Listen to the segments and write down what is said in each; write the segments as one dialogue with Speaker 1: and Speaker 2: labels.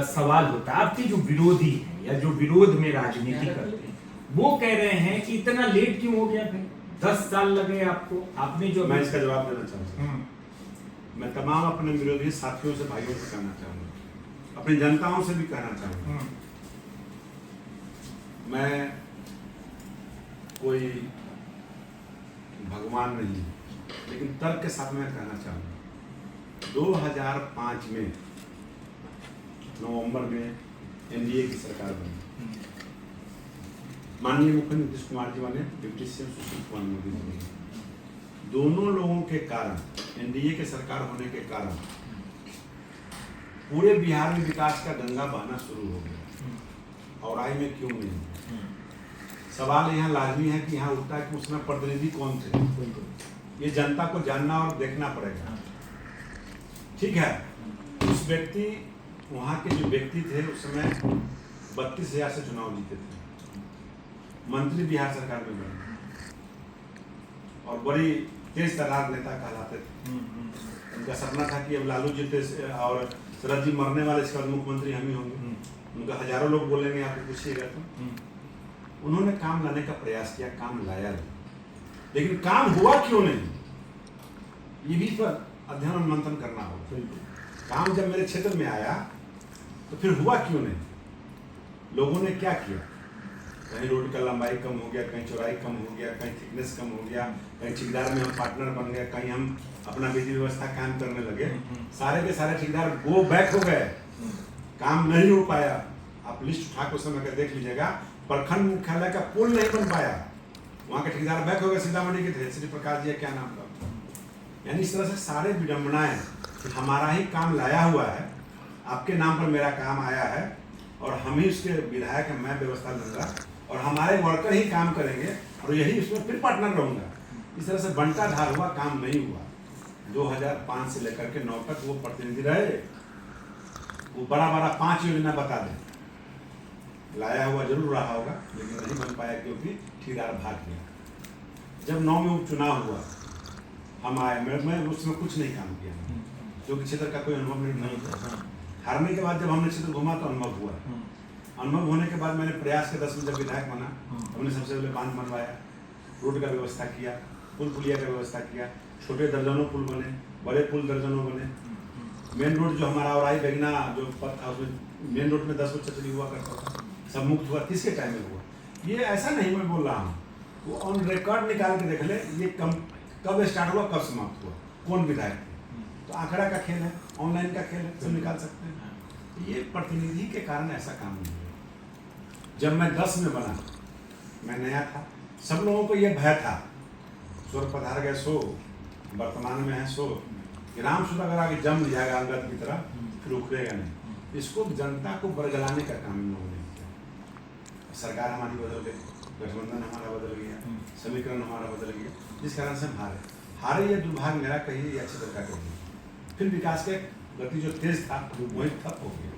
Speaker 1: सवाल होता है, आपके जो विरोधी हैं या जो विरोध में राजनीति करते हैं वो कह रहे हैं कि इतना लेट क्यों हो गया भाई, 10 साल लगे आपको, आपने जो।
Speaker 2: मैं इसका जवाब देना चाहूँगा। मैं तमाम अपने विरोधी साथियों से, भाइयों से कहना चाहूँगा, अपनी जनताओं से भी कहना चाहूँगा, मैं कोई भगवान नहीं, लेकिन तर्क के साथ मैं कहना चाहूँगा 2005 में नवंबर में एनडीए की सरकार बनी। माननीय मुख्यमंत्री नीतीश कुमार जी बने, डिप्टी सीएम सुशील कुमार मोदी जी बने। दोनों लोगों के कारण, एनडीए के सरकार होने के कारण पूरे बिहार में विकास का गंगा बहना शुरू हो गया। और आई में क्यों नहीं? सवाल यहाँ लाजमी है कि यहाँ उठता है कि उसमें प्रतिनिधि कौन थे, ये जनता को जानना और देखना पड़ेगा। ठीक है, उस व्यक्ति, वहाँ के जो व्यक्ति थे उस समय 32,000 से चुनाव जीते थे, मंत्री बिहार सरकार में बने और बड़ी तेज तर्रार नेता कहलाते थे। उनका सपना था कि अब लालू जीते और शरद जी मरने वाले, इसके बाद मुख्यमंत्री हम ही होंगे। उनका हजारों लोग बोलेंगे, आपको पूछिएगा तो। उन्होंने काम लाने का प्रयास किया, काम लाया नहीं, लेकिन काम हुआ क्यों नहीं, ये भी पर अध्ययन और मंथन करना होगा। काम जब मेरे क्षेत्र में आया तो फिर हुआ क्यों नहीं? लोगों ने क्या किया? कहीं रोड का लंबाई कम हो गया, कहीं चौड़ाई कम हो गया, कहीं थिकनेस कम हो गया, कहीं ठेकेदार में हम पार्टनर बन गए, कहीं हम अपना विधि व्यवस्था काम करने लगे। सारे के सारे ठेकेदार गो बैक हो गए, काम नहीं हो पाया। आप लिस्ट उठा के उस समय देख लीजिएगा, प्रखंड मुख्यालय का पुल नहीं बन पाया, वहाँ के ठेकेदार बैक हो गए। सीतामढ़ी के थे श्री प्रकाश जी, क्या नाम था। यानी इस तरह से सारे विडम्बनाएं कि हमारा ही काम लाया हुआ है, आपके नाम पर मेरा काम आया है और हम ही उसके विधायक हैं, मैं व्यवस्था लूंगा और हमारे वर्कर ही काम करेंगे और यही उसमें फिर पार्टनर रहूंगा। इस तरह से बंटा धार हुआ, काम नहीं हुआ। 2005 से लेकर के 9 तक वो प्रतिनिधि रहे, वो बड़ा 5 योजना बता दें, लाया हुआ जरूर रहा होगा लेकिन नहीं बन पाया क्योंकि ठेकेदार भाग गया। जब 9 में उपचुनाव हुआ, हम आए, मैं उसमें कुछ नहीं काम किया क्योंकि क्षेत्र का कोई अनुभव नहीं था। हारने के बाद जब हमने क्षेत्र घुमा तो अनुभव हुआ। अनुभव होने के बाद मैंने प्रयास के 10 में जब विधायक बना, हमने सबसे पहले बांध बनवाया, रोड का व्यवस्था किया, पुल पुलिया का व्यवस्था किया, छोटे दर्जनों पुल बने, बड़े पुल दर्जनों बने। मेन रोड जो हमारा और आई बेगना जो पथ था उसमें मेन रोड में 10 बच्चे चली हुआ करता था, सब मुक्त हुआ। किसके टाइम में हुआ? ये ऐसा नहीं मैं बोल रहा हूँ, वो ऑन रिकॉर्ड निकाल के देख ले, ये कब स्टार्ट हुआ, कब समाप्त हुआ, कौन विधायक थे। तो आंकड़ा का खेल है, ऑनलाइन का खेल है, सब निकाल सकते हैं। ये प्रतिनिधि के कारण ऐसा काम नहीं हुआ। जब मैं 10 में बना, मैं नया था, सब लोगों को ये भय था, स्वर पधार गए सो, वर्तमान में है सो, ग्राम सुधा अगर आगे जम जाएगा अंगद की तरह, फिर उखड़ेगा नहीं। इसको जनता को बरगलाने का काम इन लोगों ने किया। सरकार हमारी बदल गई, गठबंधन हमारा बदल गया, समीकरण हमारा बदल गया, जिस कारण से हम हारे। ये दुर्भाग्य मेरा कहीं अच्छी तरह का कहीं, फिर विकास के गति जो तेज था वही ठप हो गया।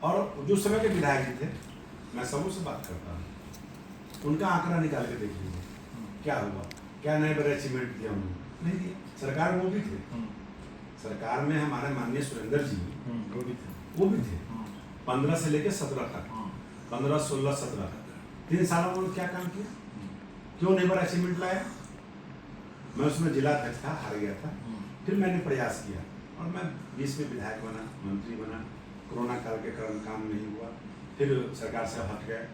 Speaker 2: और जो समय के विधायक जी थे, मैं सबों से बात करता हूँ, उनका आंकड़ा निकाल के देख लीजिए, क्या हुआ, क्या नए बड़े अचीवमेंट दिया उन्होंने? नहीं दिया। सरकार में वो भी थे, सरकार में हमारे माननीय सुरेंद्र जी वो भी थे 15 से लेकर 17 तक, 15, 16, 17 3 सालों में उन्होंने क्या काम किया? क्यों नहीं बड़ा अचीवमेंट लाया? मैं उसमें जिला अध्यक्ष था, हार गया था। फिर मैंने प्रयास किया और मैं 20 में विधायक बना, मंत्री बना। कोरोना काल के कारण काम नहीं हुआ, फिर सरकार से हट गए।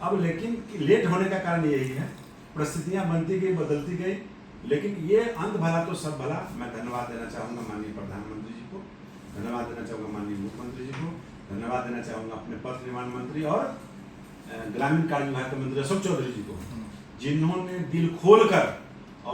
Speaker 2: अब लेकिन लेट होने का कारण यही है, परिस्थितियां बनती गई, बदलती गई, लेकिन ये अंत भला तो सब भला। मैं धन्यवाद देना चाहूँगा माननीय प्रधानमंत्री जी को, धन्यवाद देना चाहूँगा माननीय मुख्यमंत्री जी को, धन्यवाद देना चाहूँगा अपने पथ निर्माण मंत्री और ग्रामीण कार्य विभाग के मंत्री अशोक चौधरी जी को, जिन्होंने दिल खोल कर